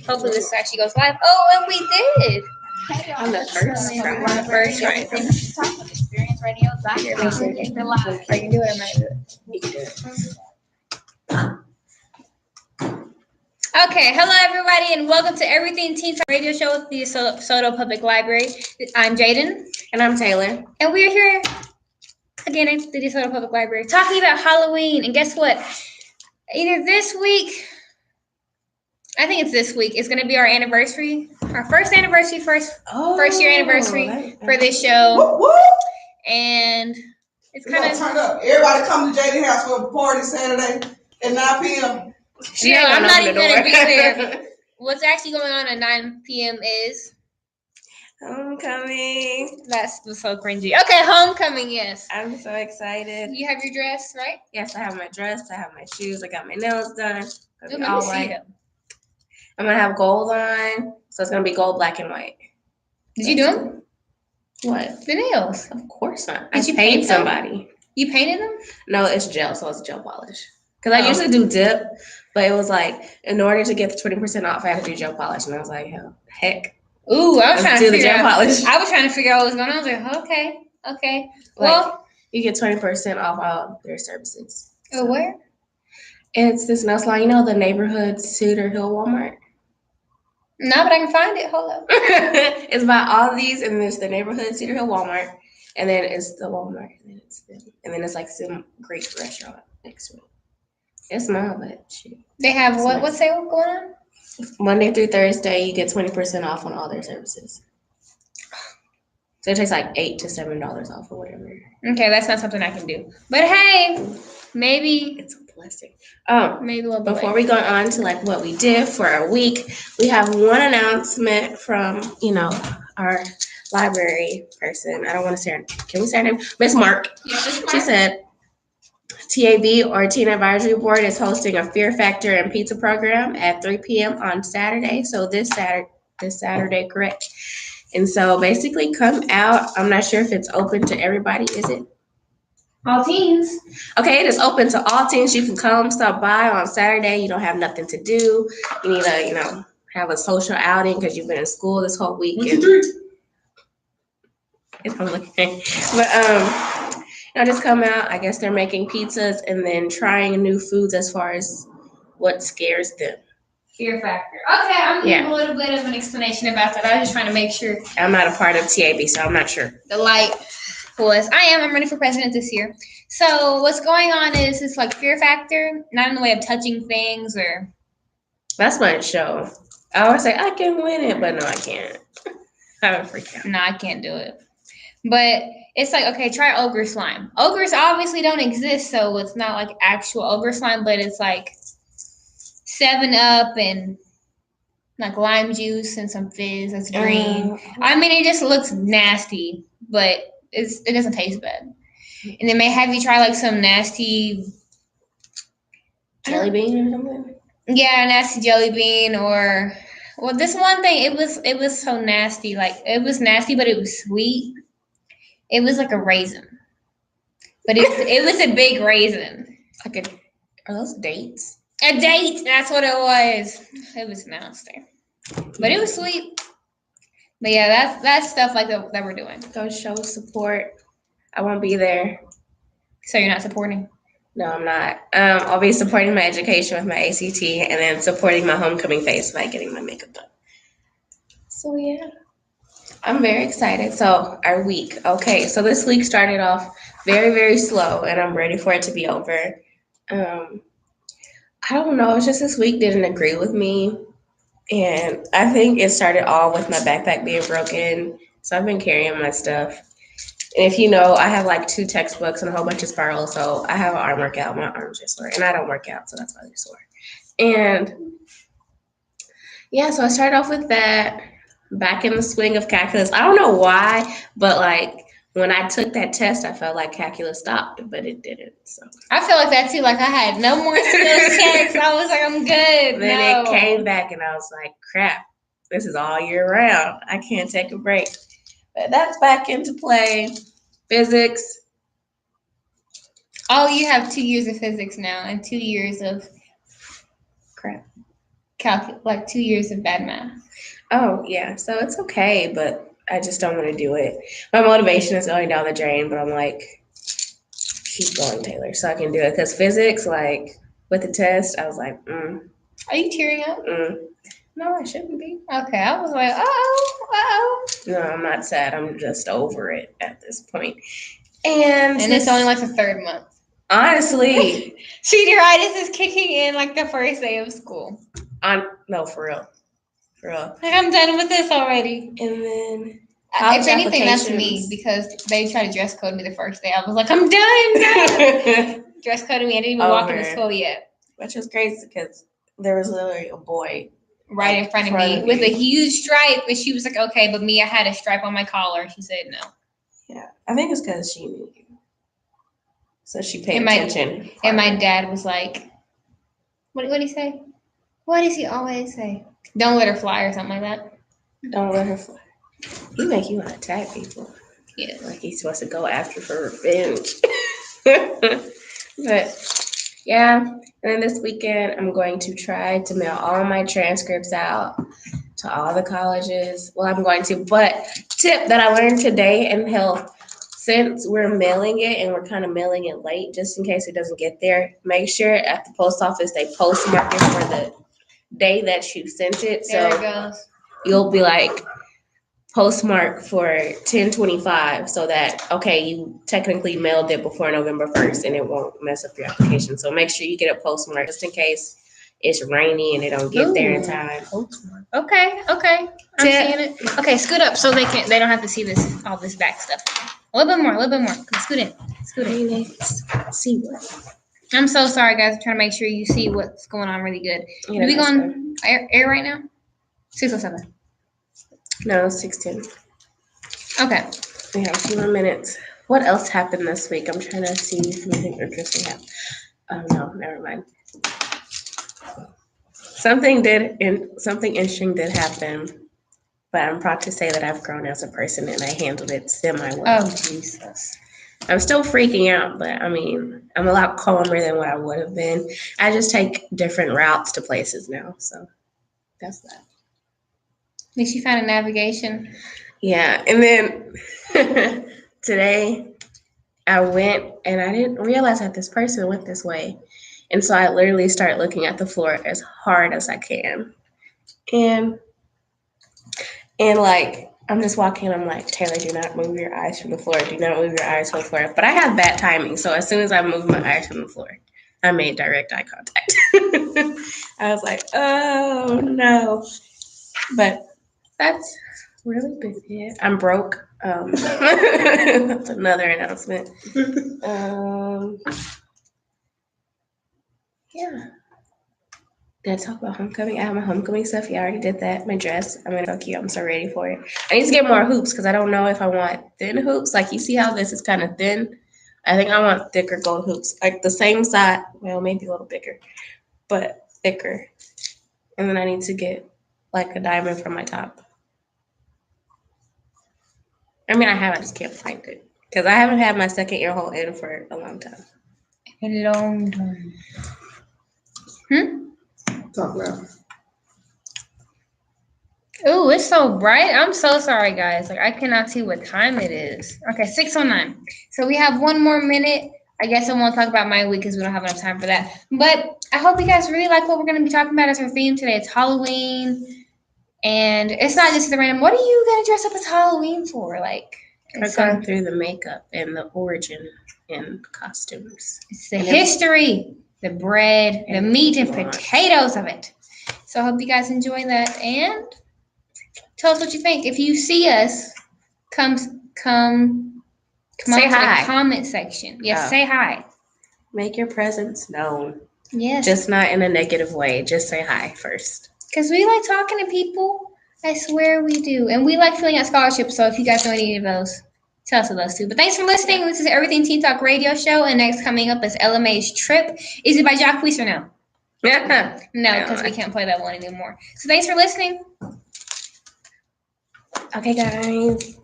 Hopefully this actually goes live. Oh, and we did. On the first try. First try. Talk with Experience Radio. Here, make sure you can. Are you do it? Or am I do it? You can do it. Okay, hello everybody, and welcome to Everything Teen Talk Radio Show with the Soto Public Library. I'm Jaden, And I'm Taylor. and we're here again at the DeSoto Public Library talking about Halloween. And guess what? Either this week, I think it's this week, it's going to be our anniversary, our first year anniversary for this show. Whoop, whoop. And it's We gonna kind turn of, up. Everybody come to JD House for a party Saturday at 9 p.m. She no, ain't I'm gonna not open even the going to be door. there. What's actually going on at 9 p.m. is, Homecoming. that's so cringy. Okay, homecoming, yes. I'm so excited. You have your dress, right? Yes, I have my dress. I have my shoes. I got my nails done. Ooh, let me see them. I'm gonna have gold on, so it's gonna be gold, black, and white. Did you do them? What? The nails. Of course not. Did I you paid paint them? somebody. You painted them? No, it's gel, so it's gel polish. Because I Oh. usually do dip, but it was like, in order to get the 20% off, I had to do gel polish. And I was like, hell, heck. Ooh, I was trying Let's to do the figure gel out. polish. I was trying to figure out what was going on. I was like, okay. Like, Well, you get 20% off all their services. where? It's this nail salon, you know, the neighborhood Cedar Hill Walmart. No, but I can find it. Hold up. It's by all these, and there's the neighborhood Cedar Hill Walmart, and then it's the Walmart, and then it's like some Greek restaurant next to it. It's small, but shit. They have It's what? nice. What's sale going on? Monday through Thursday, you get 20% off on all their services. So it takes like $8 to $7 off or whatever. Okay, that's not something I can do. But hey, maybe It's a blessing. we'll be Before late. we go on to like what we did for our week, we have one announcement from, our library person. I don't want to say her. Can we say her name? Miss Mark. She said TAB or Teen Advisory Board is hosting a Fear Factor and Pizza program at 3 p.m. on Saturday. So this Saturday, correct? And so basically come out. I'm not sure if it's open to everybody. Is it? All teens. Okay, it is open to all teens. You can come stop by on Saturday. You don't have nothing to do. You need to, have a social outing because you've been in school this whole week. I'm looking. But just come out. I guess they're making pizzas and then trying new foods as far as what scares them. Fear Factor. Okay, I'm giving a little bit of an explanation about that. I was just trying to make sure I'm not a part of TAB, so I'm not sure. the light was. I'm running for president this year. So what's going on is it's like Fear Factor, not in the way of touching things or. That's my show. I always say I can win it, but no, I can't. I would freak out. No, I can't do it. But it's like, okay, try ogre slime. Ogres obviously don't exist, so it's not like actual ogre slime, but it's like 7-Up and like lime juice and some fizz that's green. I mean, it just looks nasty, but it doesn't taste bad. And they may have you try like some nasty Jelly bean or something? Yeah, nasty jelly bean or this one thing, it was so nasty. Like it was nasty, but it was sweet. It was like a raisin. But it was a big raisin. Are those dates? A date, that's what it was. It was nasty. But it was sweet. But yeah, that's stuff like that we're doing. Go show support. I won't be there. So you're not supporting? No, I'm not. I'll be supporting my education with my ACT and then supporting my homecoming face by getting my makeup done. So yeah, I'm very excited. So our week. Okay, so this week started off very, very slow and I'm ready for it to be over. I don't know. It's just this week didn't agree with me. And I think it started all with my backpack being broken. So I've been carrying my stuff. And if you know, I have like 2 textbooks and a whole bunch of spirals. So I have an arm workout. My arms are sore. And I don't work out, so that's why they're sore. And yeah, so I started off with that. Back in the swing of calculus. I don't know why, but like when I took that test, I felt like calculus stopped, but it didn't. So I feel like that too. Like I had no more skills checks. I was like, I'm good. then it came back and I was like, crap, this is all year round. I can't take a break. But that's back into play. Physics. Oh, you have 2 years of physics now and 2 years of Crap. like 2 years of bad math. Oh, yeah. So it's okay, but I just don't want to do it. My motivation is going down the drain, but I'm like, keep going, Taylor, so I can do it. Because physics, like, with the test, I was like, Are you tearing up? no, I shouldn't be. Okay, I was like, oh. No, I'm not sad. I'm just over it at this point. And And it's only like the third month. honestly, Senioritis is kicking in like the first day of school. no, for real. For real. Like, I'm done with this already. And then If anything, that's me applications. because they tried to dress code me the first day. I was like, I'm done. Dress coded me. I didn't even walk into Over. school yet. Which is crazy because there was literally a boy. Right in front of me with a huge stripe. And she was like, okay, but me, I had a stripe on my collar. She said no. Yeah, I think it's because she knew you. So she paid And my- attention. And my dad was like, what did he say? What does he always say? Don't let her fly or something like that. Don't let her fly. He make you want to attack people. Yeah. Like he's supposed to go after for revenge. But yeah, and then this weekend I'm going to try to mail all my transcripts out to all the colleges. Well, I'm going to, but tip that I learned today in health, since we're mailing it and we're kind of mailing it late, just in case it doesn't get there, make sure at the post office they postmark it for the day that you sent it. There So it goes. you'll be like, postmark for 10/25 so that, okay, you technically mailed it before November 1st and it won't mess up your application. So make sure you get a postmark just in case it's rainy and they don't get there in Ooh. time. Okay. I'm Tip. seeing it. Okay, scoot up so they don't have to see all this back stuff. A little bit more. Come scoot in. See what? I'm so sorry, guys. I'm trying to make sure you see what's going on really good. Yeah, Are we that's going air right now? 6:07. good. No, 6:10. Okay. We have a few more minutes. What else happened this week? I'm trying to see if anything interesting happened. Oh no, never mind. Something interesting did happen, but I'm proud to say that I've grown as a person and I handled it semi-well. Oh, Jesus. I'm still freaking out, but I mean, I'm a lot calmer than what I would have been. I just take different routes to places now, so that's that. At least you found a navigation. Yeah, and then today I went and I didn't realize that this person went this way. And so I literally start looking at the floor as hard as I can. And like, I'm just walking, I'm like, Taylor, do not move your eyes from the floor. Do not move your eyes from the floor. But I have bad timing. So as soon as I moved my eyes from the floor, I made direct eye contact. I was like, oh no. But that's really been it. I'm broke. That's another announcement. Yeah. Did I talk about homecoming? I have my homecoming stuff. Yeah, I already did that. My dress. I'm gonna go cute. I'm so ready for it. I need to get more hoops because I don't know if I want thin hoops. Like you see how this is kind of thin. I think I want thicker gold hoops, like the same side. Well, maybe a little bigger, but thicker. And then I need to get like a diamond for my top. I mean, I have. I just can't find it because I haven't had my second ear hole in for a long time. A long time. Talk loud. Oh, it's so bright. I'm so sorry, guys. Like, I cannot see what time it is. Okay, 6:09. So we have one more minute. I guess I won't talk about my week because we don't have enough time for that. But I hope you guys really like what we're going to be talking about as our theme today. It's Halloween. And it's not just the random, what are you going to dress up as Halloween for? Like, We're going through the makeup and the origin and costumes. it's the history, the bread, the meat and potatoes of it. So I hope you guys enjoy that. And tell us what you think. If you see us, come Say on to hi. the comment section. Yes, Oh. say hi. Make your presence known. Yes. Just not in a negative way. Just say hi first. Because we like talking to people. I swear we do. And we like filling out scholarships. So if you guys know any of those, tell us of those too. But thanks for listening. This is Everything Teen Talk radio show. And next coming up is LMA's Trip. Is it by Jacquees or no? No, because we can't play that one anymore. So thanks for listening. Okay, guys.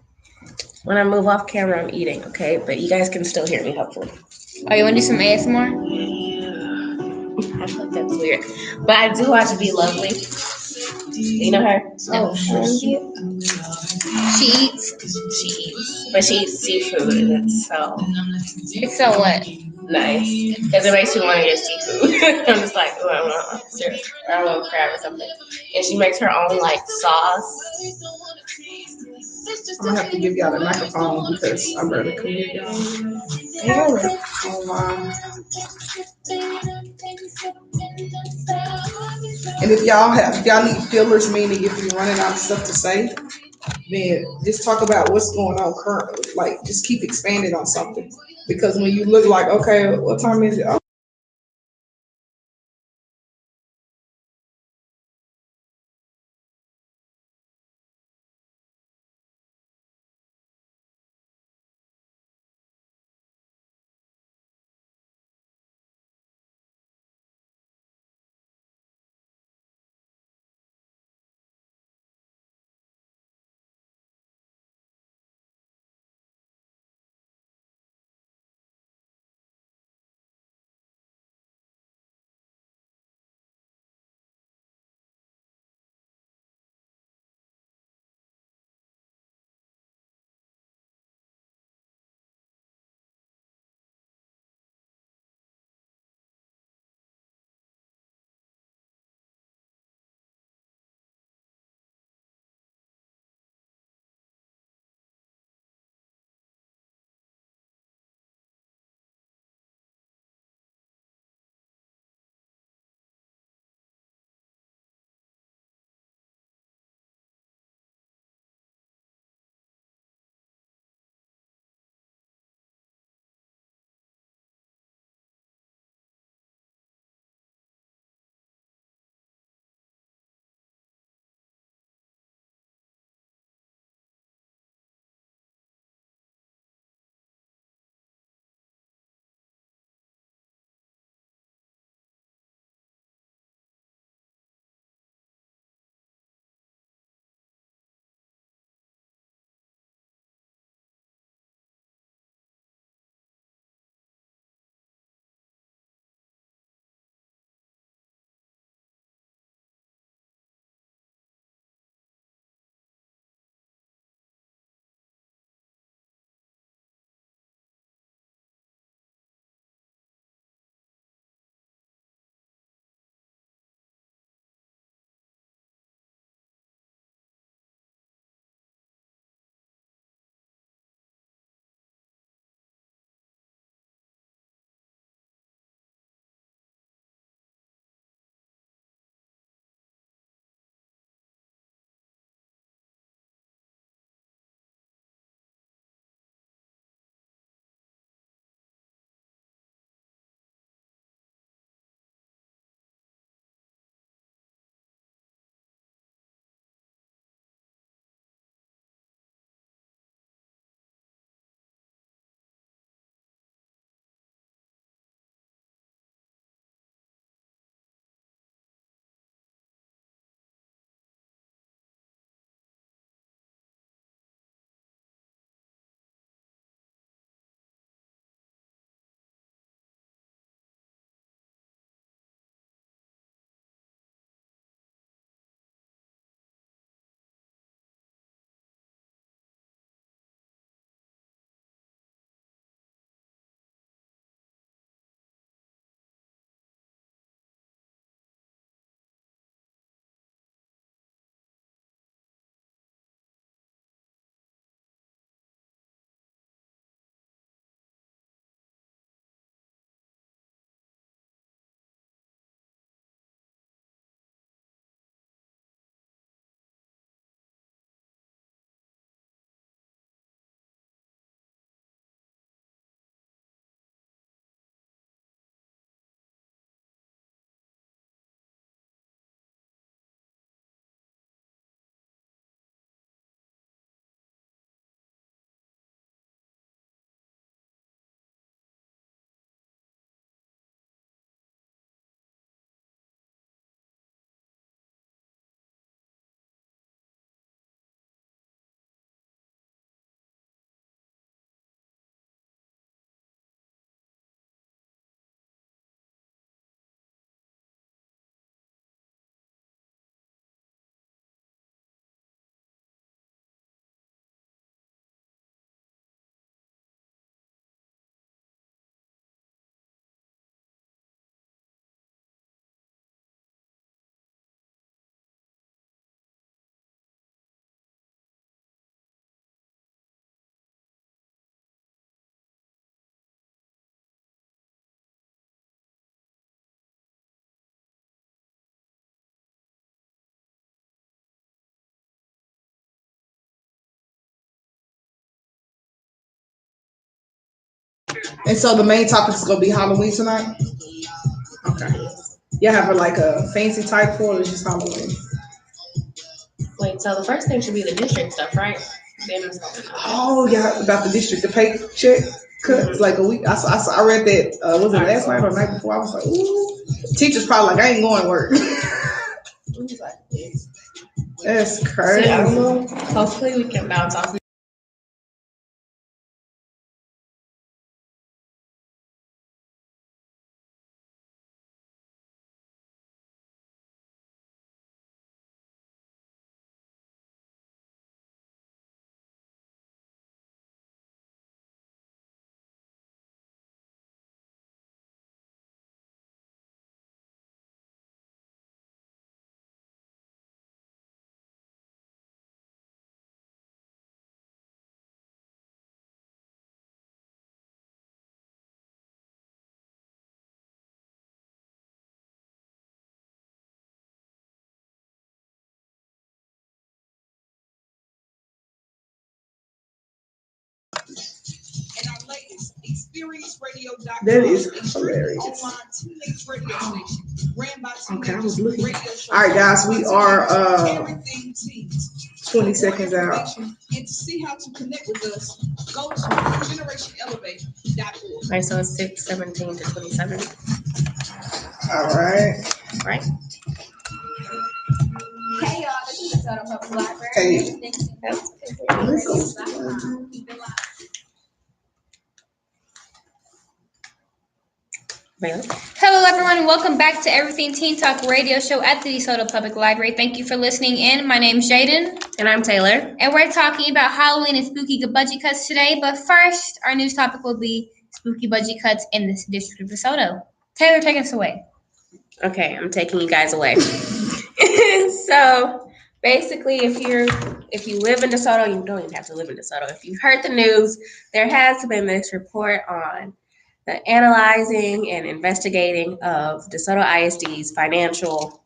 When I move off camera, I'm eating, okay? But you guys can still hear me, hopefully. Oh, you want to do some ASMR? I feel like that's weird. But I do watch Be Lovely. You know her? Oh, sure. She eats. She eats. But she eats seafood and it's so It's so what? nice. Because it makes me want to get seafood. I'm just like, oh, I want lobster or I want crab or something. And she makes her own like sauce. I'm gonna have to give y'all the microphone because I'm ready to come with y'all. Really? Oh wow. And if y'all need fillers, meaning if you're running out of stuff to say, then just talk about what's going on currently. Like just keep expanding on something. Because when you look like, okay, what time is it? And so the main topic is gonna be Halloween tonight. Okay. Y'all have like a fancy type for it, or just Halloween? Wait, so the first thing should be the district stuff, right? Then it's going on. Oh, yeah, about the district, the paycheck cut like a week. I read that. Was it last night or the night before? I was like, ooh. Teachers probably like, I ain't going to work. That's crazy. See, I don't know. Hopefully we can bounce off. And our latest ExperienceRadio.com. That is hilarious. Online teenage radio station ran by okay, I was looking. All right, guys, we are 20 seconds out. And to see how to connect with us, go to generationelevate.org. Right, so it's 6:17 to 27. All right. Right. Hey y'all, this is the Soda Public Library. Hey. Really? Hello, everyone. Welcome back to Everything Teen Talk radio show at the DeSoto Public Library. Thank you for listening in. My name's Jaden. And I'm Taylor. And we're talking about Halloween and spooky budget cuts today. But first, our news topic will be spooky budget cuts in the district of DeSoto. Taylor, take us away. Okay, I'm taking you guys away. So basically, if you live in DeSoto, you don't even have to live in DeSoto. If you've heard the news, there has been this report on the analyzing and investigating of DeSoto ISD's financial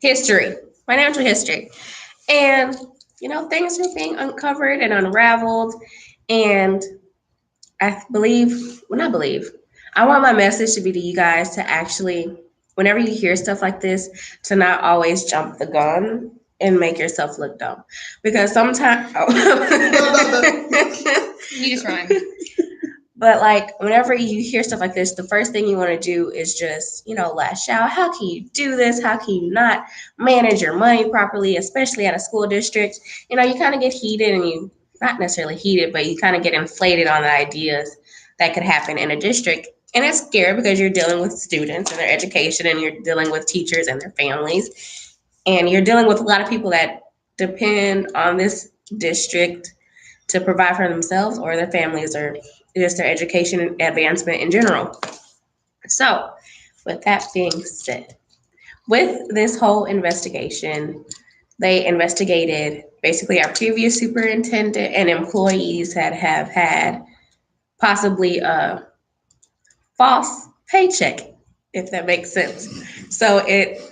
history. And, things are being uncovered and unraveled. And I want my message to be to you guys to actually, whenever you hear stuff like this, to not always jump the gun and make yourself look dumb. Because sometimes... You just rhymed. But whenever you hear stuff like this, the first thing you want to do is just, lash out. How can you do this? How can you not manage your money properly, especially at a school district? You kind of get heated, and you, not necessarily heated, but you kind of get inflated on the ideas that could happen in a district. And it's scary because you're dealing with students and their education, and you're dealing with teachers and their families. And you're dealing with a lot of people that depend on this district to provide for themselves or their families, or just their education and advancement in general. So, with that being said, with this whole investigation, they investigated basically our previous superintendent and employees that have had possibly a false paycheck, if that makes sense. So it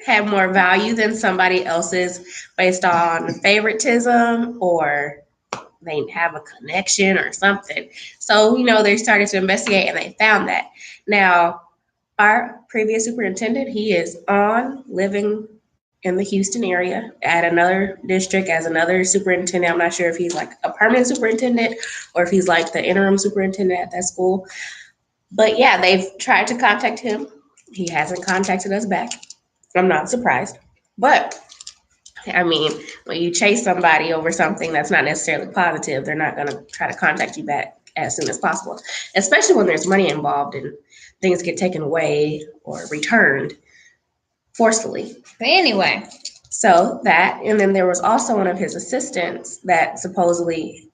had more value than somebody else's based on favoritism, or they have a connection or something. So, they started to investigate, and they found that. Now, our previous superintendent, he is living in the Houston area at another district as another superintendent. I'm not sure if he's a permanent superintendent or if he's the interim superintendent at that school. But yeah, they've tried to contact him. He hasn't contacted us back. I'm not surprised. But when you chase somebody over something that's not necessarily positive, they're not going to try to contact you back as soon as possible, especially when there's money involved and things get taken away or returned forcefully. But anyway. So that, and then there was also one of his assistants that supposedly,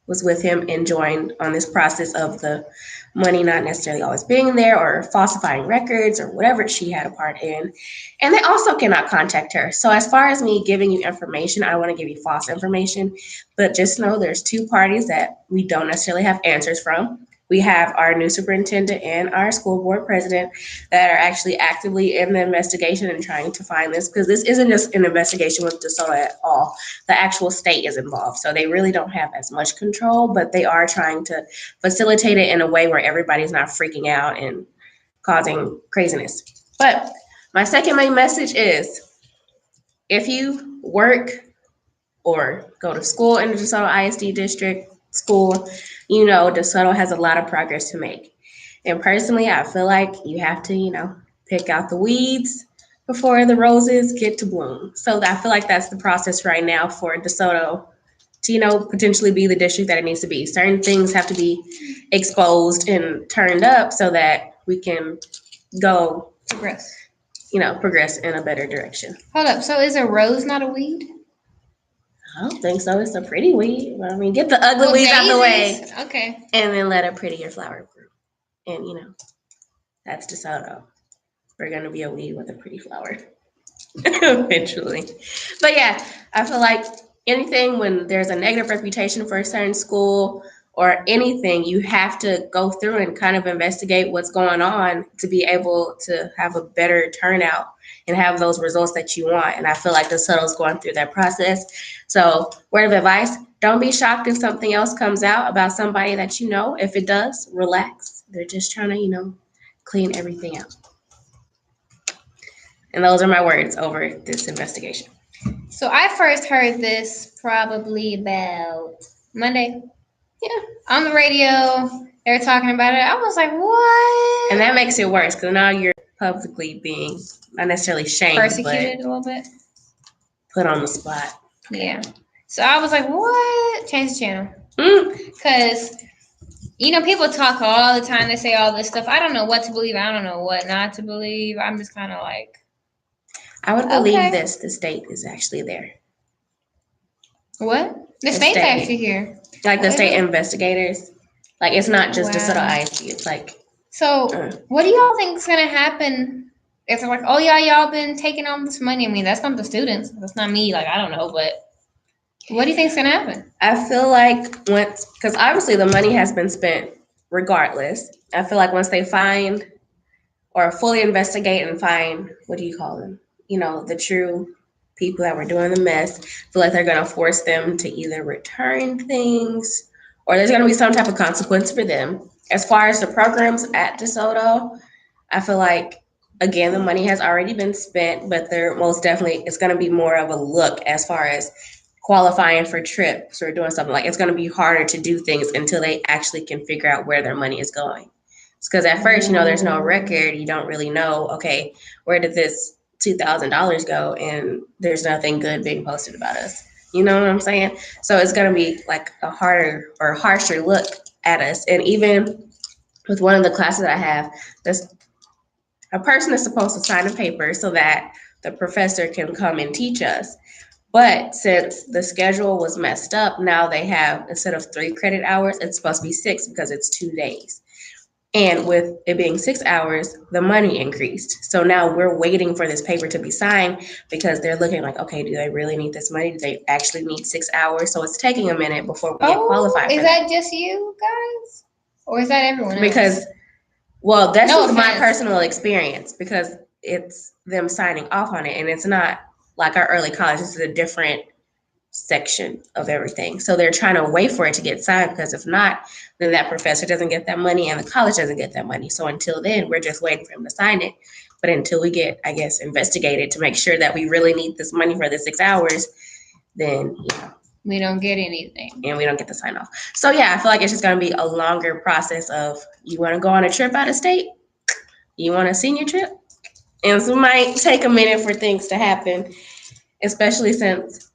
was with him and joined on this process of the money not necessarily always being there, or falsifying records, or whatever she had a part in. And they also cannot contact her. So as far as me giving you information, I want to give you false information, but just know there's two parties that we don't necessarily have answers from. We have our new superintendent and our school board president that are actually actively in the investigation and trying to find this, because this isn't just an investigation with DeSoto at all. The actual state is involved. So they really don't have as much control, but they are trying to facilitate it in a way where everybody's not freaking out and causing craziness. But my second main message is, if you work or go to school in the DeSoto ISD district school, you know DeSoto has a lot of progress to make. And personally, I feel like you have to, pick out the weeds before the roses get to bloom. So I feel like that's the process right now for DeSoto to, potentially be the district that it needs to be. Certain things have to be exposed and turned up so that we can go progress in a better direction. Hold up. So is a rose not a weed? I don't think so. It's a pretty weed. I mean, get the ugly weeds out the way. Okay. And then let a prettier flower grow. And, that's DeSoto. We're going to be a weed with a pretty flower eventually. But yeah, I feel like anything when there's a negative reputation for a certain school or anything, you have to go through and kind of investigate what's going on to be able to have a better turnout and have those results that you want. And I feel like DeSoto's going through that process. So word of advice, don't be shocked if something else comes out about somebody that you know. If it does, relax. They're just trying to, clean everything out. And those are my words over this investigation. So I first heard this probably about Monday. Yeah, on the radio, they were talking about it. I was like, what? And that makes it worse because now you're publicly being not necessarily shamed, persecuted but a little bit. Put on the spot. Yeah. So I was like, what? Change the channel. Because, people talk all the time. They say all this stuff. I don't know what to believe. I don't know what not to believe. I'm just kind of like. I would believe this. The state is actually there. What? The state's actually here. Like the state investigators. Like, it's not just DeSoto ISD. It's like. So, what do y'all think is going to happen if they're like, oh, yeah, y'all been taking all this money? I mean, that's not the students. That's not me. Like, I don't know. But what do you think is going to happen? I feel like because obviously the money has been spent regardless. I feel like once they find or fully investigate and find, what do you call them? The true people that were doing the mess, feel like they're going to force them to either return things or there's going to be some type of consequence for them. As far as the programs at DeSoto, I feel like, again, the money has already been spent, but there most definitely it's going to be more of a look as far as qualifying for trips or doing something. Like, it's going to be harder to do things until they actually can figure out where their money is going. Because at first, there's no record. You don't really know, okay, where did this $2,000 go, and there's nothing good being posted about us. You know what I'm saying? So it's going to be like a harder or harsher look at us. And even with one of the classes I have, a person is supposed to sign a paper so that the professor can come and teach us. But since the schedule was messed up, now they have, instead of 3 credit hours, it's supposed to be 6 because it's 2 days. And with it being 6 hours, the money increased. So now we're waiting for this paper to be signed because they're looking like, okay, do they really need this money? Do they actually need 6 hours? So it's taking a minute before we get qualified. Is that just you guys? Or is that everyone else? Because, that's just my personal experience because it's them signing off on it. And it's not like our early college. This is a different section of everything. So they're trying to wait for it to get signed because if not, then that professor doesn't get that money and the college doesn't get that money. So until then, we're just waiting for him to sign it. But until we get, I guess, investigated to make sure that we really need this money for the 6 hours, then, we don't get anything. And we don't get the sign off. So yeah, I feel like it's just going to be a longer process of, you want to go on a trip out of state? You want a senior trip? And so it might take a minute for things to happen, especially since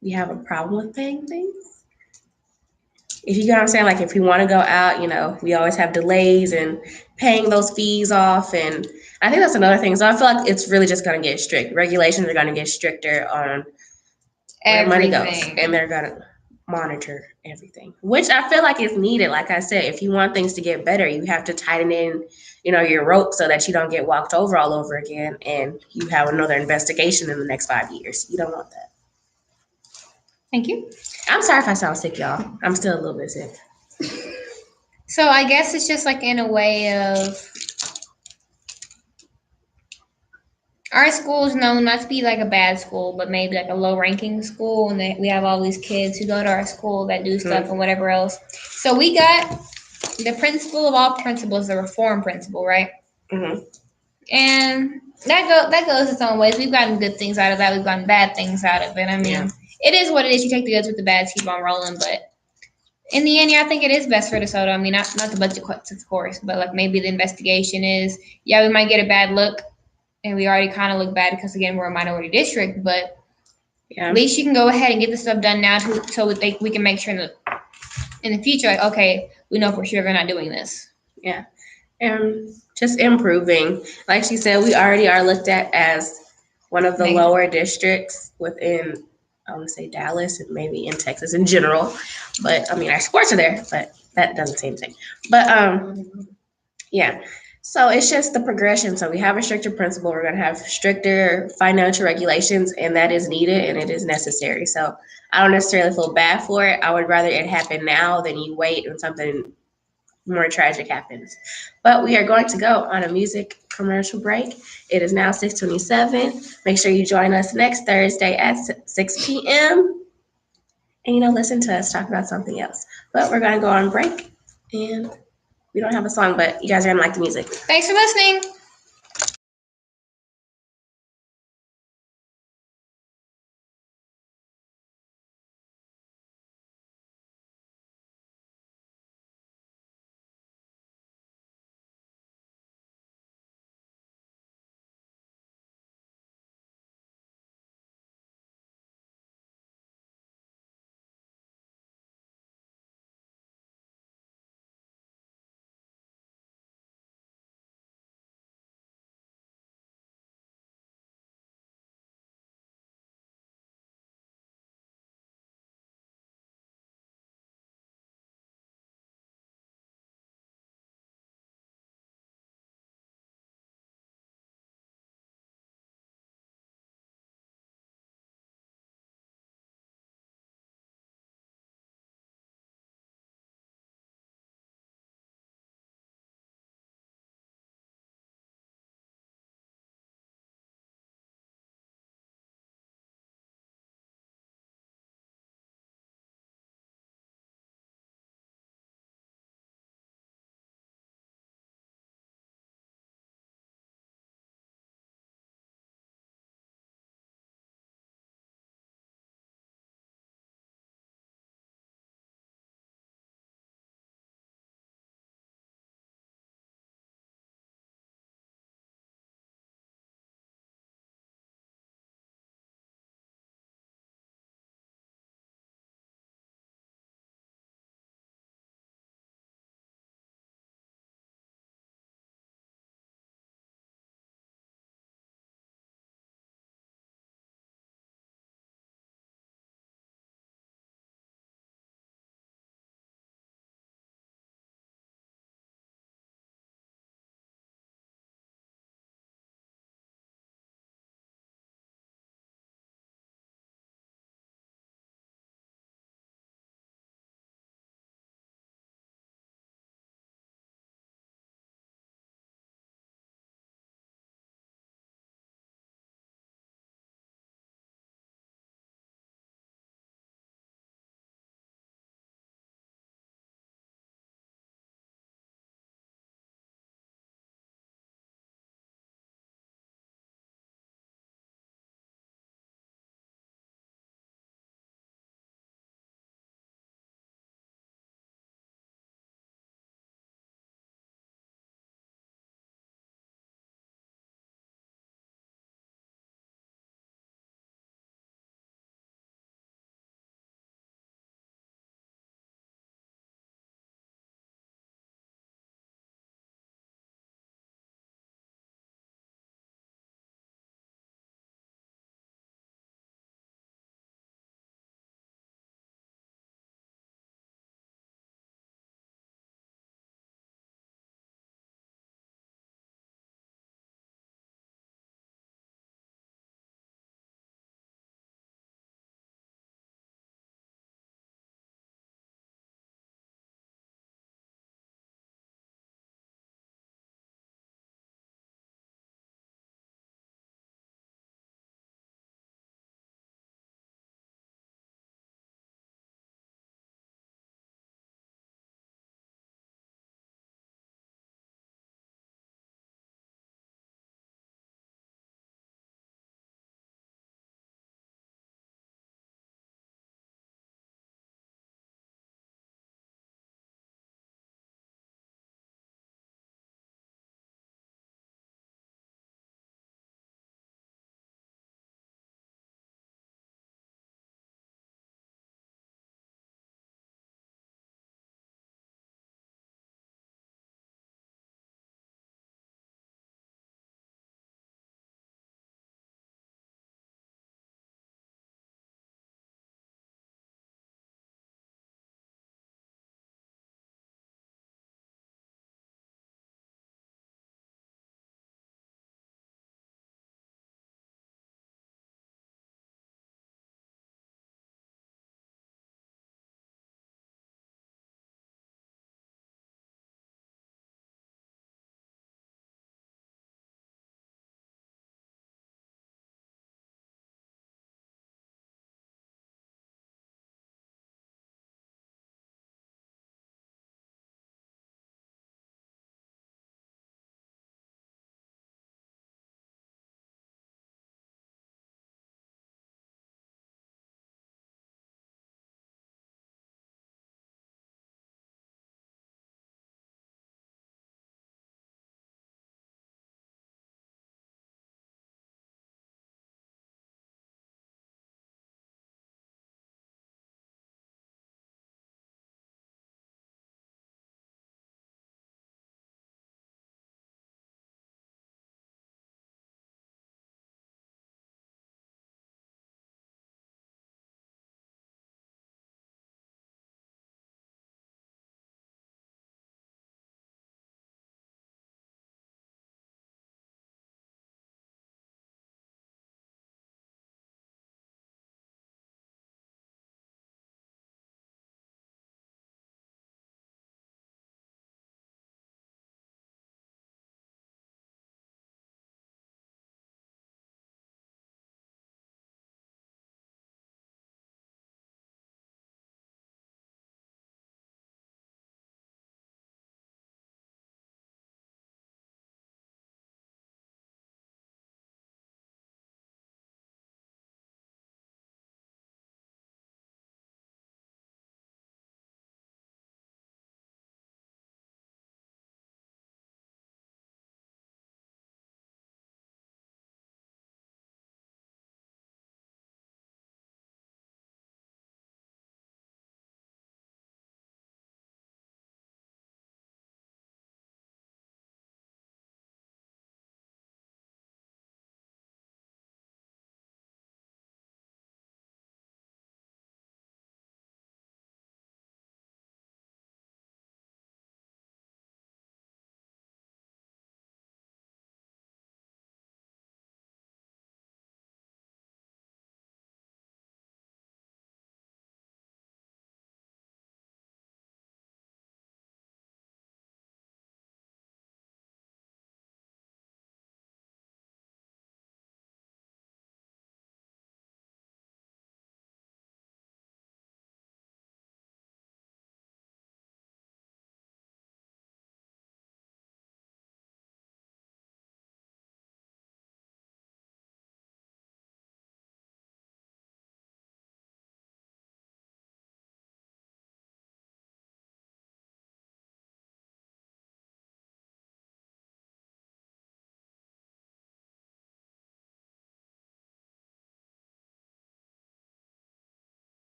we have a problem with paying things. If you get what I'm saying, like if we want to go out, we always have delays and paying those fees off. And I think that's another thing. So I feel like it's really just going to get strict. Regulations are going to get stricter on where money goes. And they're going to monitor everything, which I feel like is needed. Like I said, if you want things to get better, you have to tighten in, your rope so that you don't get walked over all over again. And you have another investigation in the next 5 years. You don't want that. Thank you. I'm sorry if I sound sick, y'all. I'm still a little bit sick. So I guess it's just like in a way of our school is known not to be like a bad school, but maybe like a low ranking school, and we have all these kids who go to our school that do stuff and whatever else. So we got the principal of all principals, the reform principal, right? Mhm. And that goes its own ways. We've gotten good things out of that. We've gotten bad things out of it. I mean, Yeah. it is what it is. You take the goods with the bads, keep on rolling. But in the end, yeah, I think it is best for DeSoto. I mean, not the budget cuts, of course, but like maybe the investigation is, yeah, we might get a bad look, and we already kind of look bad because again we're a minority district. But Yeah. at least you can go ahead and get this stuff done now, so we can make sure in the future, like, okay, we know for sure they're not doing this. Yeah. And just improving. Like she said, we already are looked at as one of the Maybe. lower districts within, I want to say Dallas and maybe in Texas in general. But I mean, our sports are there, but that doesn't say anything. But yeah. So it's just the progression. So we have a stricter principle. We're going to have stricter financial regulations, and that is needed and it is necessary. So I don't necessarily feel bad for it. I would rather it happen now than you wait and something more tragic happens. But we are going to go on a music commercial break. It is now 6:27. Make sure you join us next Thursday at 6 p.m. And listen to us talk about something else. But we're going to go on break, and we don't have a song, but you guys are going to like the music. Thanks for listening.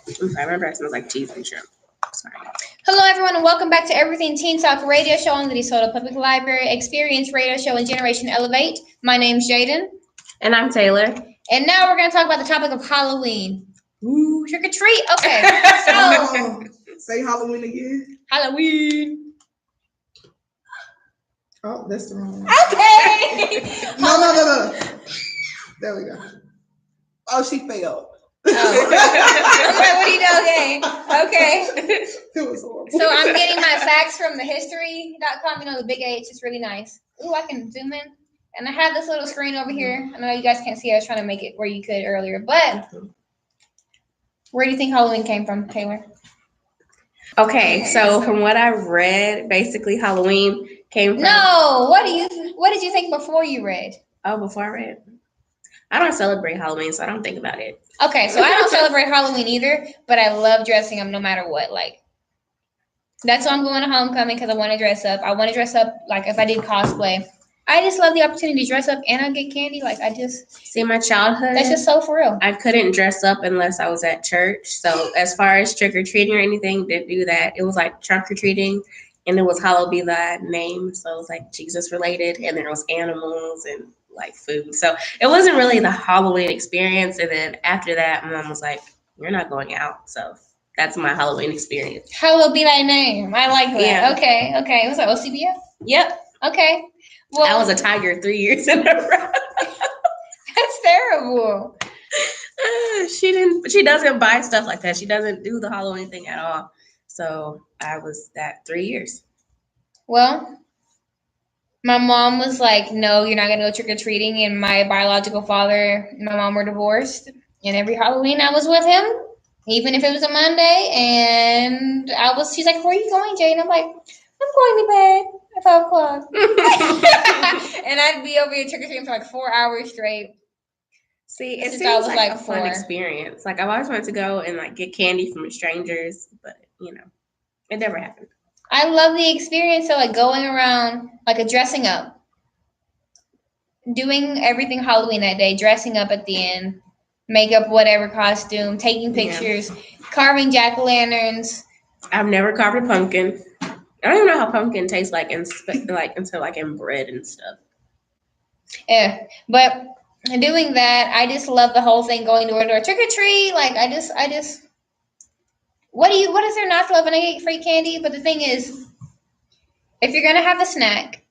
I'm sorry, my breath smells like cheese and shrimp. Sorry. Hello, everyone, and welcome back to Everything Teen Talk Radio Show on the DeSoto Public Library Experience Radio Show and Generation Elevate. My name's Jaden. And I'm Taylor. And now we're going to talk about the topic of Halloween. Ooh, trick or treat. Okay, so Say Halloween again. Halloween. Oh, that's the wrong one. Okay. No. There we go. Oh, she failed. Okay, what do you know? Okay. It was horrible. So I'm getting my facts from the history.com. You know, the big H is really nice. Ooh, I can zoom in. And I have this little screen over here. I know you guys can't see it. I was trying to make it where you could earlier. But where do you think Halloween came from, Taylor? Okay, so from what I read, basically Halloween came from. No, what did you think before you read? Oh, before I read. I don't celebrate Halloween, so I don't think about it. Okay, so I don't celebrate Halloween either, but I love dressing up no matter what. Like, that's why I'm going to homecoming, because I want to dress up. I want to dress up like if I did cosplay. I just love the opportunity to dress up and I get candy. Like, See, my childhood, that's just so for real. I couldn't dress up unless I was at church. So as far as trick-or-treating or anything, didn't do that. It was like trunk-or-treating, and it was hallowed be thy name. So it was like Jesus related, and there was animals and like food. So it wasn't really the Halloween experience. And then after that, my mom was like, "You're not going out." So that's my Halloween experience. Hallowed be thy name. I like that. Yeah. Okay. Was that OCBF? Yep. Okay. Well, I was a tiger 3 years in a row. that's terrible. She doesn't buy stuff like that. She doesn't do the Halloween thing at all. So I was that 3 years. Well, my mom was like, "No, you're not gonna go trick or treating." And my biological father and my mom were divorced. And every Halloween, I was with him, even if it was a Monday. And she's like, "Where are you going, Jane?" I'm like, "I'm going to bed at 5 o'clock." And I'd be over here trick or treating for like 4 hours straight. See, it Since I seems was, like like, a fun 4. experience. Like I've always wanted to go and like get candy from strangers, but it never happened. I love the experience of like going around, like dressing up, doing everything Halloween that day, dressing up at the end, makeup, whatever costume, taking pictures, carving jack-o'-lanterns. I've never carved a pumpkin. I don't even know how pumpkin tastes like in bread and stuff. Yeah, but doing that, I just love the whole thing, going door to door, trick or treat. Like I just. What is there not to love? And I get free candy, but the thing is, if you're gonna have a snack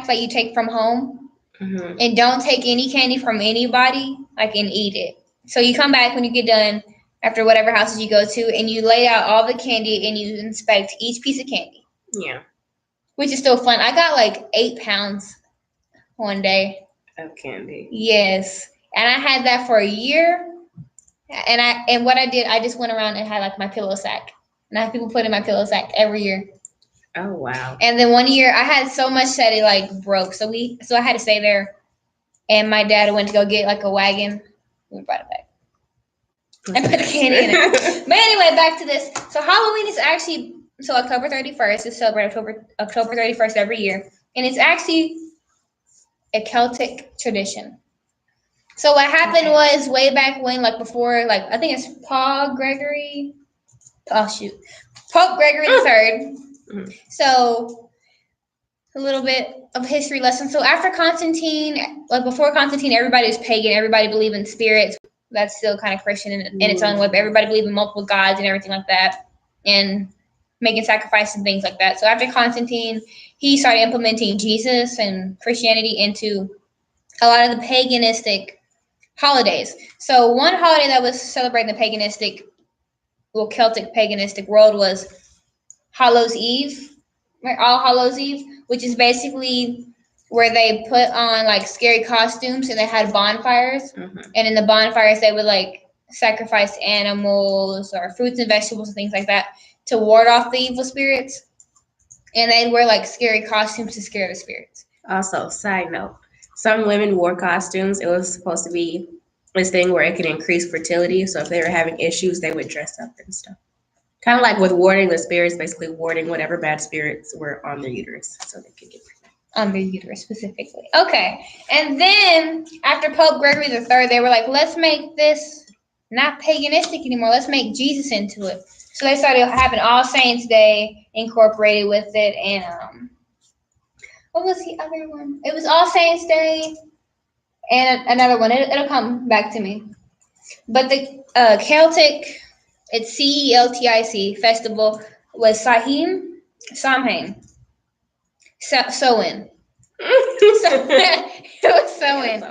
that you take from home, and don't take any candy from anybody, like, and eat it. So you come back when you get done after whatever houses you go to, and you lay out all the candy and you inspect each piece of candy. Yeah, which is still fun. I got like 8 pounds one day of candy. Yes, and I had that for a year. And what I did, I just went around and had like my pillow sack, and I had people put in my pillow sack every year. Oh wow! And then one year I had so much that it like broke, so I had to stay there. And my dad went to go get like a wagon. We brought it back and put the candy in it. But anyway, back to this. So Halloween is actually October 31st is celebrated October 31st every year, and it's actually a Celtic tradition. So what happened was way back when, like before, like I think it's Pope Gregory III. Mm-hmm. So a little bit of history lesson. So after Constantine, like before Constantine, everybody was pagan. Everybody believed in spirits. That's still kind of Christian in its own way. But everybody believed in multiple gods and everything like that, and making sacrifices and things like that. So after Constantine, he started implementing Jesus and Christianity into a lot of the paganistic holidays. So one holiday that was celebrating the Celtic paganistic world was Hallows Eve, right? All Hallows Eve, which is basically where they put on like scary costumes and they had bonfires. Mm-hmm. And in the bonfires, they would like sacrifice animals or fruits and vegetables and things like that to ward off the evil spirits. And they'd wear like scary costumes to scare the spirits. Also, side note, some women wore costumes. It was supposed to be this thing where it could increase fertility. So if they were having issues, they would dress up and stuff. Kind of like with warding the spirits, basically warding whatever bad spirits were on their uterus so they could get pregnant. On their uterus specifically. Okay. And then after Pope Gregory III, they were like, let's make this not paganistic anymore. Let's make Jesus into it. So they started having All Saints Day incorporated with it, and what was the other one? It was All Saints Day and another one. It'll come back to me. But the Celtic, it's Celtic festival was Samhain, Samhain, it was Samhain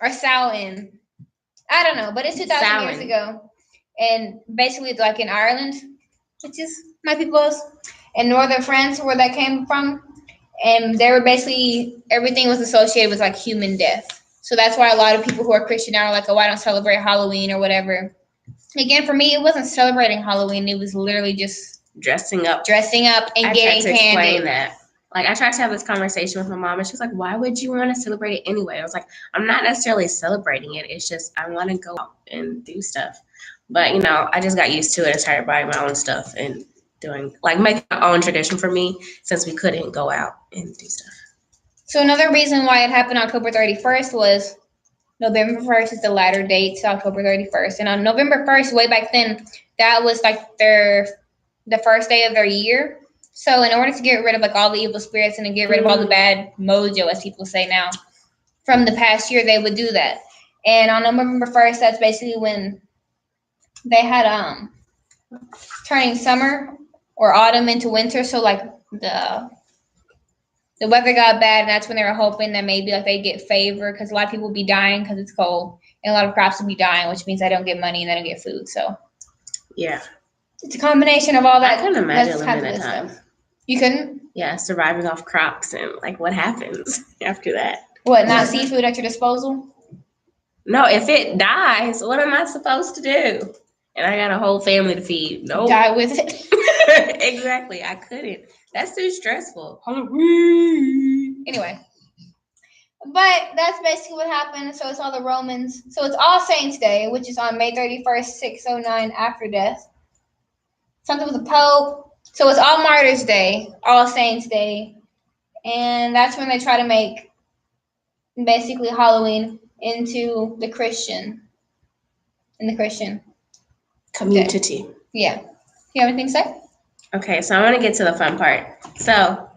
or Samhain. I don't know, but it's 2,000 years ago, and basically it's like in Ireland, which is my people's, in northern France where that came from, and they were basically everything was associated with like human death. So that's why a lot of people who are Christian now are like, oh, I don't celebrate Halloween or whatever. Again, for me, it wasn't celebrating Halloween. It was literally just dressing up and getting tried to candy. explain that. Like, I tried to have this conversation with my mom, and she was like, why would you want to celebrate it anyway? I was like, I'm not necessarily celebrating it. It's just I want to go out and do stuff. But, you know, I just got used to it and started buying my own stuff and doing, like, making my own tradition for me since we couldn't go out and do stuff. So another reason why it happened October 31st was November 1st is the latter date to October 31st. And on November 1st, way back then, that was like the first day of their year. So in order to get rid of like all the evil spirits and to get rid of all the bad mojo, as people say now, from the past year, they would do that. And on November 1st, that's basically when they had turning summer or autumn into winter. So like the weather got bad, and that's when they were hoping that maybe like they'd get favor, because a lot of people would be dying because it's cold, and a lot of crops would be dying, which means they don't get money and they don't get food. So yeah, it's a combination of all that. I couldn't imagine living that time. You couldn't? Yeah, surviving off crops and like what happens after that. What, not seafood at your disposal? No, if it dies, what am I supposed to do? And I got a whole family to feed. No. Die with it. Exactly. I couldn't. That's too stressful. Anyway. But that's basically what happened. So it's all the Romans. So it's All Saints Day, which is on May 31st, 609 after death. Something with the Pope. So it's All Martyrs Day, All Saints Day. And that's when they try to make basically Halloween into the Christian. In the Christian community. Day. Yeah. Do you have anything to say? Okay, so I want to get to the fun part. So,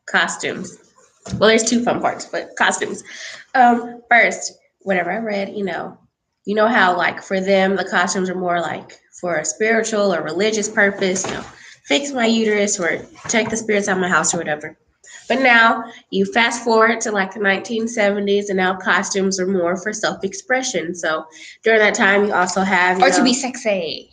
costumes. Well, there's two fun parts, but costumes. First, whatever I read, you know how like for them the costumes are more like for a spiritual or religious purpose, you know, fix my uterus or check the spirits out of my house or whatever. But now you fast forward to like the 1970s, and now costumes are more for self-expression. So during that time, you also have to be sexy.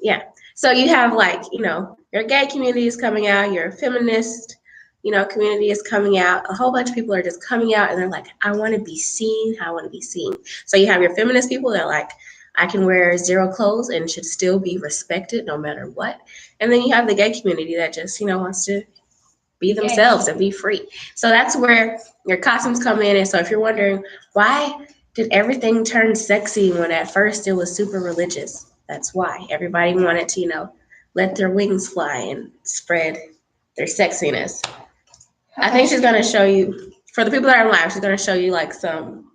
Yeah. So you have like, you know, your gay community is coming out, your feminist, you know, community is coming out. A whole bunch of people are just coming out and they're like, I want to be seen. I want to be seen. So you have your feminist people that are like, I can wear zero clothes and should still be respected no matter what. And then you have the gay community that just, you know, wants to be themselves and be free. So that's where your costumes come in. And so if you're wondering, why did everything turn sexy when at first it was super religious? That's why everybody wanted to, you know, let their wings fly and spread their sexiness. I think she's going to show you, for the people that are live, she's going to show you like some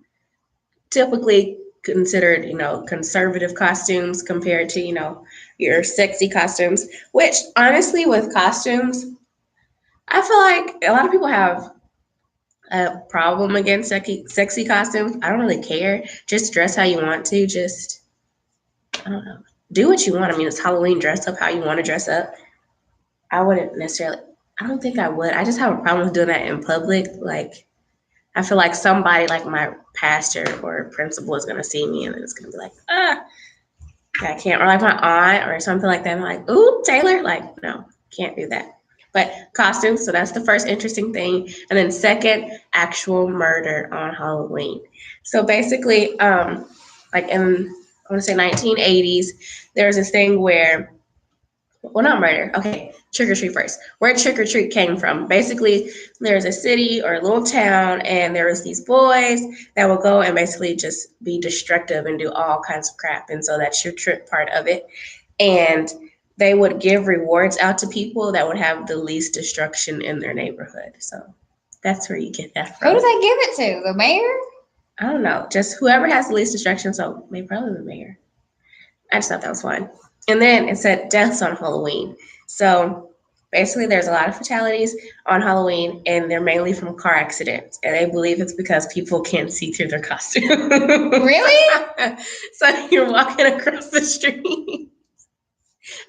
typically considered, you know, conservative costumes compared to, you know, your sexy costumes, which honestly with costumes, I feel like a lot of people have a problem against sexy costumes. I don't really care. Just dress how you want to. Just, I don't know. Do what you want. I mean, it's Halloween. Dress up how you want to dress up. I wouldn't necessarily. I don't think I would. I just have a problem with doing that in public. Like, I feel like somebody, like my pastor or principal, is gonna see me and it's gonna be like, I can't. Or like my aunt or something like that. I'm like, ooh, Taylor. Like, no, can't do that. But costumes. So that's the first interesting thing. And then second, actual murder on Halloween. So basically, like in, I want to say 1980s, there's this thing where, well, not murder. Okay, trick or treat first. Where trick or treat came from. Basically, there's a city or a little town, and there was these boys that would go and basically just be destructive and do all kinds of crap. And so that's your trick part of it. And they would give rewards out to people that would have the least destruction in their neighborhood. So that's where you get that from. Who do they give it to? The mayor? I don't know. Just whoever has the least destruction. So maybe probably the mayor. I just thought that was fun. And then it said deaths on Halloween. So basically, there's a lot of fatalities on Halloween, and they're mainly from car accidents. And they believe it's because people can't see through their costume. Really? So you're walking across the street.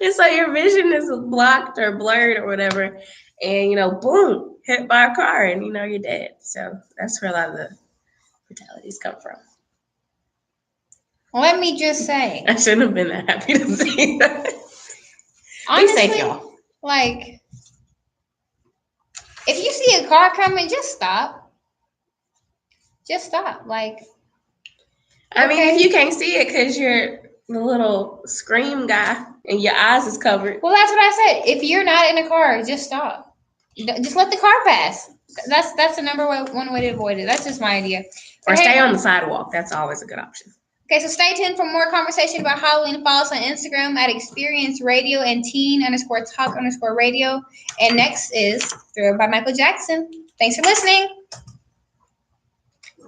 And so your vision is blocked or blurred or whatever. And, boom, hit by a car and, you're dead. So that's where a lot of the fatalities come from. Let me just say, I shouldn't have been that happy to see that. honestly, Be safe, y'all. like, if you see a car coming, just stop. Just stop. Like, I mean, okay. if you can't see it because you're the little scream guy and your eyes is covered. Well, that's what I said. If you're not in a car, just stop. Just let the car pass. That's the number one way to avoid it. That's just my idea. Or Okay. stay on the sidewalk. That's always a good option. Okay, so stay tuned for more conversation about Halloween. Follow us on Instagram at Experience Radio and teen_talk_radio. And next is Thrilled by Michael Jackson. Thanks for listening.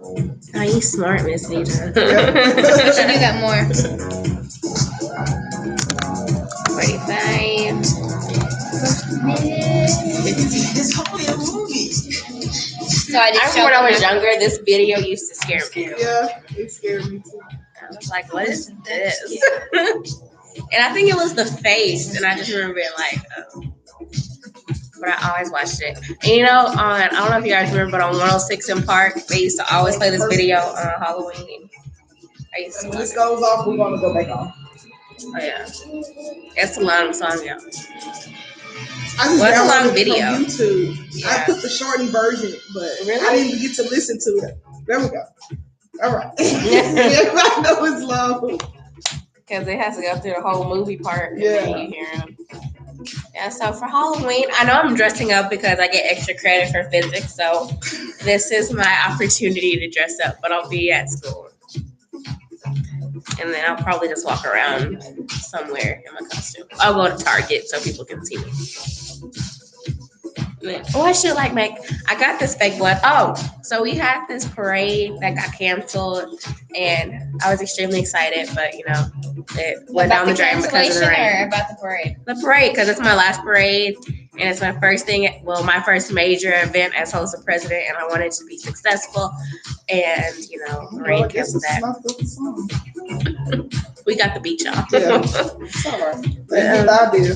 Oh, you smart, Miss Nita. You should do that more. 45. So I just I remember when I was younger, this video used to scare me. Yeah, it scared me too. I was like, what is this? And I think it was the face, and I just remember being like, oh. But I always watched it. And I don't know if you guys remember, but on 106 in Park, they used to always play this video on Halloween. I used to When love this it. goes off, we're gonna go back on. Oh, yeah. It's a long song, y'all. I just What's a long downloaded it video? from YouTube. Yeah. I put the shortened version, but Really? I didn't even get to listen to it. There we go. All right. Everybody know it's long. Because it has to go through the whole movie part. And Yeah. then you hear them. Yeah, so for Halloween, I know I'm dressing up because I get extra credit for physics. So this is my opportunity to dress up, but I'll be at school. And then I'll probably just walk around somewhere in my costume. I'll go to Target so people can see me. Oh, I should make. I got this fake blood. Oh, so we had this parade that got canceled, and I was extremely excited, but it went down the drain because of the rain. Or about the parade? The parade, because it's my last parade, and it's my first thing. Well, my first major event as host of president, and I wanted to be successful. And the rain I guess kept it's that. not the song. We got the beat, y'all. Yeah. It's all right. That's a good idea.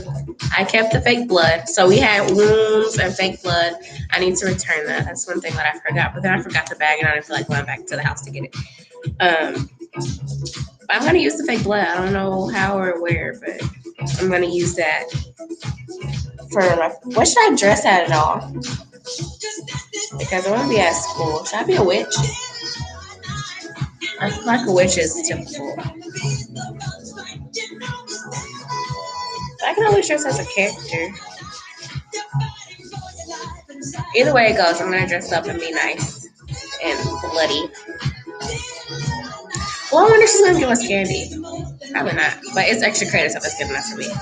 I kept the fake blood. So we had wounds and fake blood. I need to return that. That's one thing that I forgot. But then I forgot the bag and I didn't feel like going back to the house to get it. I'm going to use the fake blood. I don't know how or where, but I'm going to use that for what should I dress at all? Because I want to be at school. Should I be a witch? I feel like a witch is typical. I can always dress as a character. Either way it goes, I'm gonna dress up and be nice and bloody. Well, I wonder if she's gonna give us candy. Probably not, but it's extra credit, so that's good enough for me.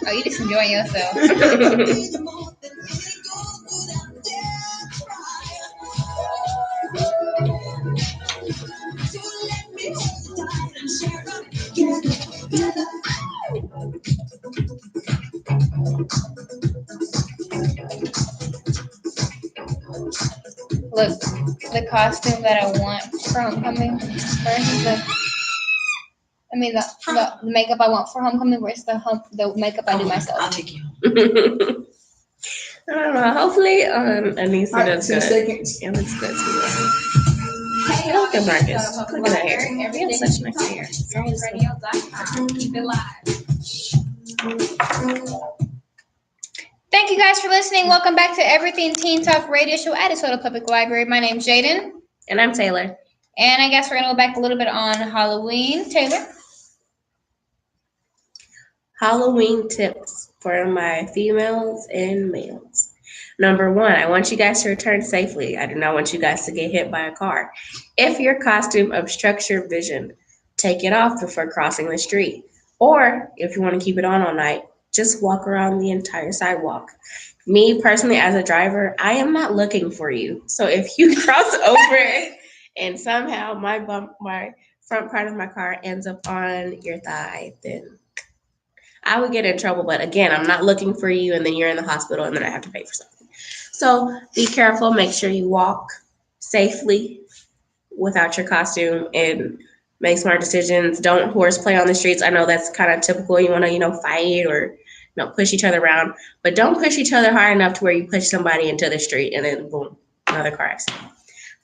Oh, you just enjoying yourself. Look, the costume that I want for homecoming versus the makeup I want for homecoming versus the makeup I do myself. I'll take you. I don't know. Hopefully, Anissa All right, does 2 good. seconds. It looks good too. Look at Marcus. Look at that hair. He has such nice hair. It's always good. Keep it live. Thank you guys for listening. Welcome back to Everything Teen Talk Radio Show at DeSoto Public Library. My name's Jaden. And I'm Taylor. And I guess we're going to go back a little bit on Halloween. Taylor? Halloween tips for my females and males. Number 1, I want you guys to return safely. I do not want you guys to get hit by a car. If your costume obstructs your vision, take it off before crossing the street. Or if you want to keep it on all night, just walk around the entire sidewalk. Me personally, as a driver, I am not looking for you. So if you cross over and somehow my front part of my car ends up on your thigh, then I would get in trouble. But again, I'm not looking for you, and then you're in the hospital, and then I have to pay for something. So be careful. Make sure you walk safely without your costume and make smart decisions. Don't horseplay on the streets. I know that's kind of typical. You want to, fight or push each other around, but don't push each other hard enough to where you push somebody into the street and then boom, another car accident.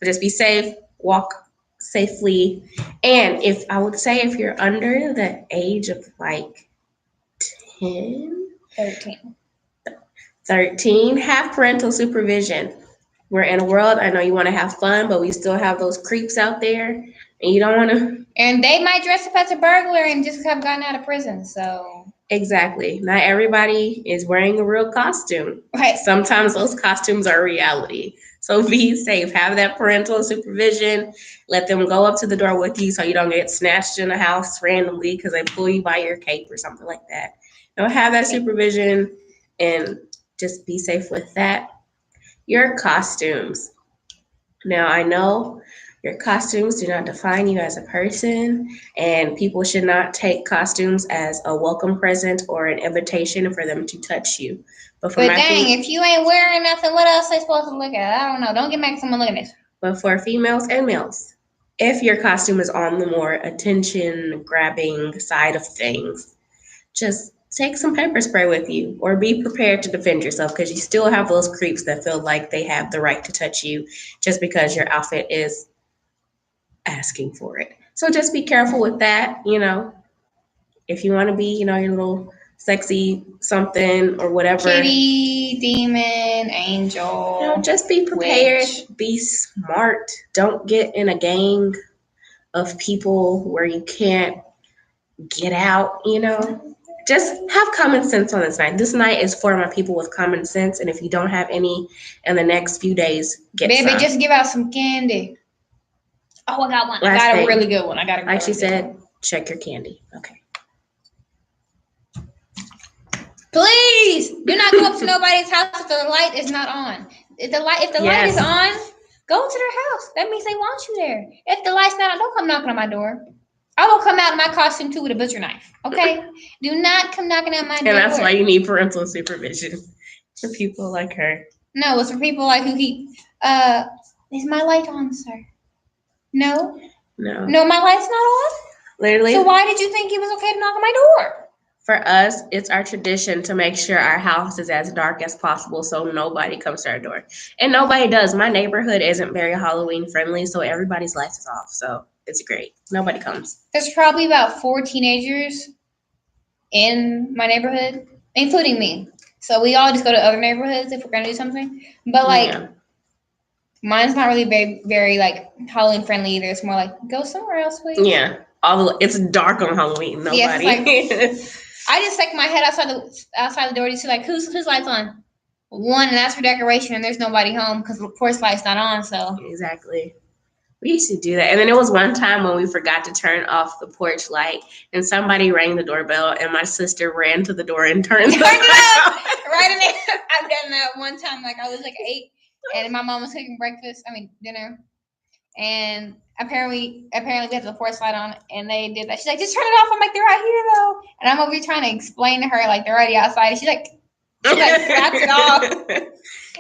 But just be safe, walk safely, and if you're under the age of like 10, 13, have parental supervision. We're in a world, I know you want to have fun, but we still have those creeps out there, and you don't want to. And they might dress up as a burglar and just have gotten out of prison, so. Exactly. Not everybody is wearing a real costume. Right. Sometimes those costumes are reality. So be safe. Have that parental supervision. Let them go up to the door with you so you don't get snatched in the house randomly because they pull you by your cape or something like that. Have that supervision and just be safe with that. Your costumes. Now, I know your costumes do not define you as a person, and people should not take costumes as a welcome present or an invitation for them to touch you. But dang, if you ain't wearing nothing, what else are they supposed to look at? I don't know. Don't get mad at someone looking at this. But for females and males, if your costume is on the more attention-grabbing side of things, just take some pepper spray with you or be prepared to defend yourself because you still have those creeps that feel like they have the right to touch you just because your outfit is asking for it. So just be careful with that, if you want to be, your little sexy something or whatever. Kitty, demon, angel. Just be prepared, witch. Be smart. Don't get in a gang of people where you can't get out, Just have common sense on this night. This night is for my people with common sense, and if you don't have any in the next few days, get Baby, some. just give out some candy. Oh, I got one. I got a really good one. Like she said, check your candy. Okay. Please do not go up to nobody's house if the light is not on. If the light is on, go to their house. That means they want you there. If the light's not on, don't come knocking on my door. I will come out in my costume too with a butcher knife. Okay? Do not come knocking at my door. And that's why you need parental supervision for people like her. No, it's for people like who keep. Is my light on, sir? No. No, my light's not on. Literally. So why did you think it was okay to knock on my door? For us, it's our tradition to make sure our house is as dark as possible so nobody comes to our door. And nobody does. My neighborhood isn't very Halloween friendly, so everybody's lights is off. So it's great. Nobody comes. There's probably about 4 teenagers in my neighborhood, including me. So we all just go to other neighborhoods if we're going to do something. But mine's not really very, very like Halloween friendly either. It's more like go somewhere else, please. Yeah. It's dark on Halloween. Nobody. Yes, I just stick my head outside the door to see like whose lights on. One, and that's for decoration, and there's nobody home because the porch light's not on. So exactly, we used to do that. And then it was one time when we forgot to turn off the porch light, and somebody rang the doorbell, and my sister ran to the door and turned it off. Right in there. I've done that one time. Like I was like 8, and my mom was cooking dinner, and apparently we had the porch light on, and they did that. She's like, just turn it off. I'm like, they're right here though, and I'm over here trying to explain to her like they're already outside. And she snapped it off,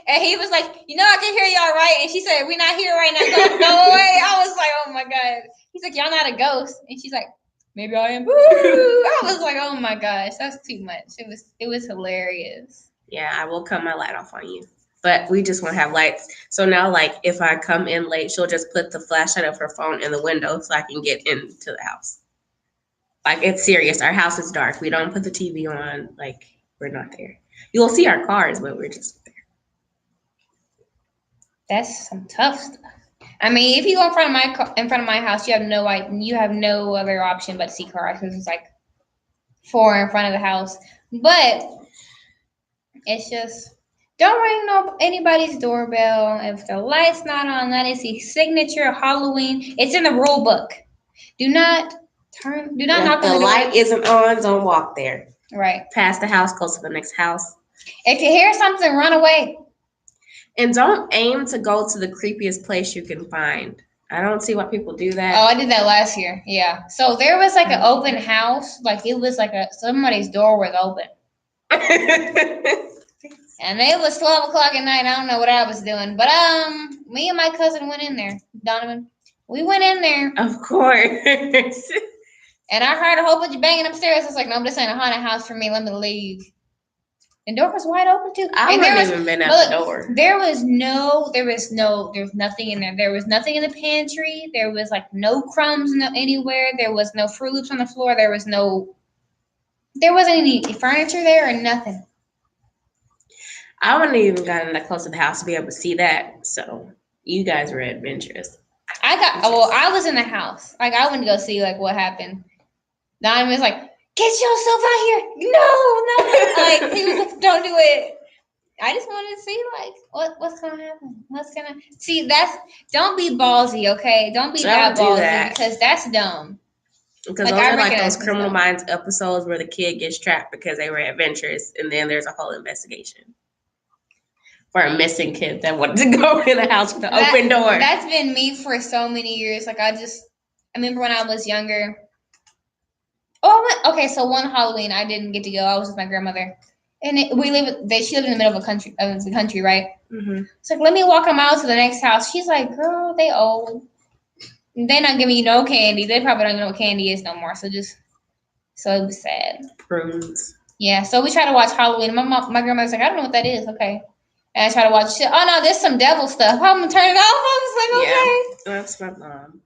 and he was like, I can hear y'all right, and she said, we're not here right now. Go away. I was like, oh my god. He's like, y'all not a ghost, and she's like, maybe I am. Boo! I was like, oh my gosh, that's too much. It was hilarious. Yeah, I will cut my light off on you. But we just won't have lights. So now, like, if I come in late, she'll just put the flashlight of her phone in the window so I can get into the house. Like, it's serious. Our house is dark. We don't put the TV on. Like, we're not there. You'll see our cars, but we're just there. That's some tough stuff. I mean, if you go in front of my house, you have no other option but to see cars because it's like 4 in front of the house. But it's just. Don't ring anybody's doorbell. If the light's not on, that is the signature of Halloween. It's in the rule book. Do not Do not knock If on the the light door. isn't on, don't walk there. Right. Past the house, go to the next house. If you hear something, run away. And don't aim to go to the creepiest place you can find. I don't see why people do Oh, that. I did that last year. Yeah. So there was like an open house. Like it was like somebody's door was open. And it was 12 o'clock at night. I don't know what I was doing. But me and my cousin went in there. Donovan. We went in there. Of course. And I heard a whole bunch of banging upstairs. I was like, no, this ain't a haunted house for me. Let me leave. The door was wide open too. I And there wouldn't was even been at look, the door. there was nothing in there. There was nothing in the pantry. There was like no crumbs anywhere. There was no Fruit Loops on the floor. There wasn't any furniture there or nothing. I wouldn't even gotten that close to the house to be able to see that. So you guys were adventurous. I was in the house. Like I went to go see like what happened. Donovan was like, get yourself out here. No. Like he was like, don't do it. I just wanted to see like what's gonna happen. Don't be ballsy, okay? Don't be that ballsy because that's dumb. Because Like, those I are like recognize those Criminal myself. Minds episodes where the kid gets trapped because they were adventurous, and then there's a whole investigation for a missing kid that wanted to go in a house with an open door. That's been me for so many years. Like I remember when I was younger. So one Halloween I didn't get to go. I was with my grandmother, and she lived in the middle of the country, right? Mm-hmm. It's like, let me walk them out to the next house. She's like, girl, they old. They're not giving you no candy. They probably don't know what candy is no more. So it was sad. Prunes. Yeah. So we tried to watch Halloween. My grandmother's like, I don't know what that is. Okay. And I try to watch shit. Oh no, there's some devil stuff. I'm gonna turn it off. I was like, okay. Yeah, that's my mom.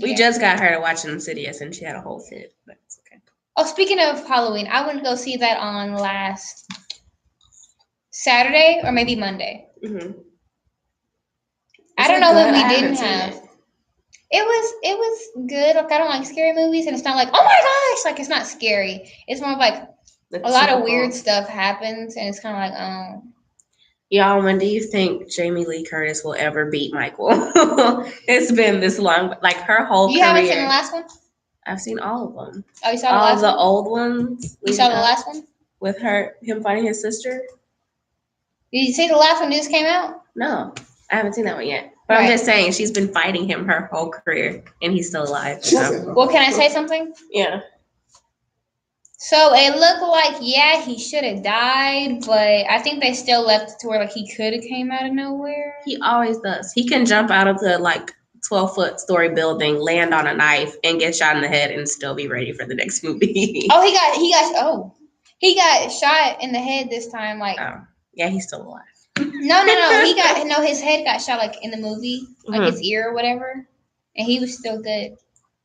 We just got her to watch Insidious, and she had a whole fit. But it's okay. Oh, speaking of Halloween, I went to go see that on last Saturday or maybe Monday. Mm-hmm. I don't know what we didn't have. It was good. Like I don't like scary movies, and it's not like, oh my gosh, like it's not scary. It's more like a lot of weird stuff happens, and it's kind of like, Y'all, when do you think Jamie Lee Curtis will ever beat Michael? It's been this long, like her whole career. You haven't seen the last one? I've seen all of them. Oh, you saw the last one? All the old ones. You saw the last one? With him fighting his sister? Did you see the last one that just came out? No, I haven't seen that one yet. But I'm just saying, she's been fighting him her whole career, and he's still alive. So. Well, can I say something? Yeah. So it looked like, he should have died, but I think they still left it to where like he could have came out of nowhere. He always does. He can jump out of the 12-foot story building, land on a knife, and get shot in the head, and still be ready for the next movie. He got shot in the head this time. Like, yeah, he's still alive. No. His head got shot like in the movie, like his ear or whatever, and he was still good.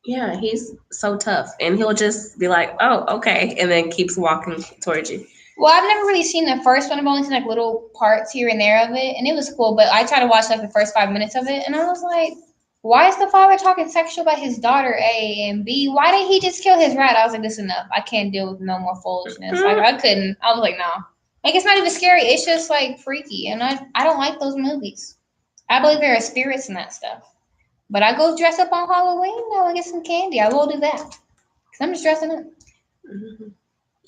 Yeah, he's so tough, and he'll just be like, "Oh, okay," and then keeps walking towards you. Well, I've never really seen the first one. I've only seen like little parts here and there of it, and it was cool. But I tried to watch like the first 5 minutes of it, and I was like, "Why is the father talking sexual about his daughter? A and B. Why did he just kill his rat?" I was like, "This is enough. I can't deal with no more foolishness." Like I couldn't. I was like, "No." Like it's not even scary. It's just like freaky, and I don't like those movies. I believe there are spirits and that stuff. But I go dress up on Halloween though and get some candy. I will do that. Cause I'm just dressing up. Mm-hmm.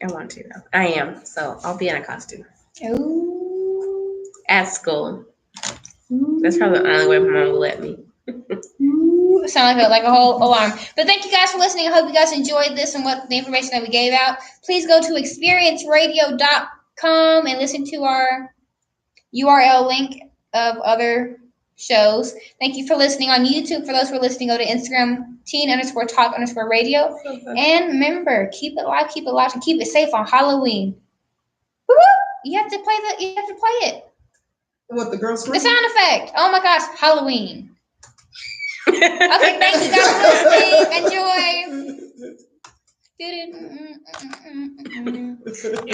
I want to though. I am. So I'll be in a costume. Ooh. At school. That's probably the only way my mom will let me. Sound like a whole alarm. But thank you guys for listening. I hope you guys enjoyed this and what the information that we gave out. Please go to experienceradio.com and listen to our URL link of other shows. Thank you for listening on YouTube. For those who are listening, go to Instagram, teen_talk_radio. And remember, keep it live, and keep it safe on Halloween. Woo-hoo! You have to play it. What, the girls? The sound effect. Oh my gosh, Halloween. Okay, thank you guys for listening. Enjoy.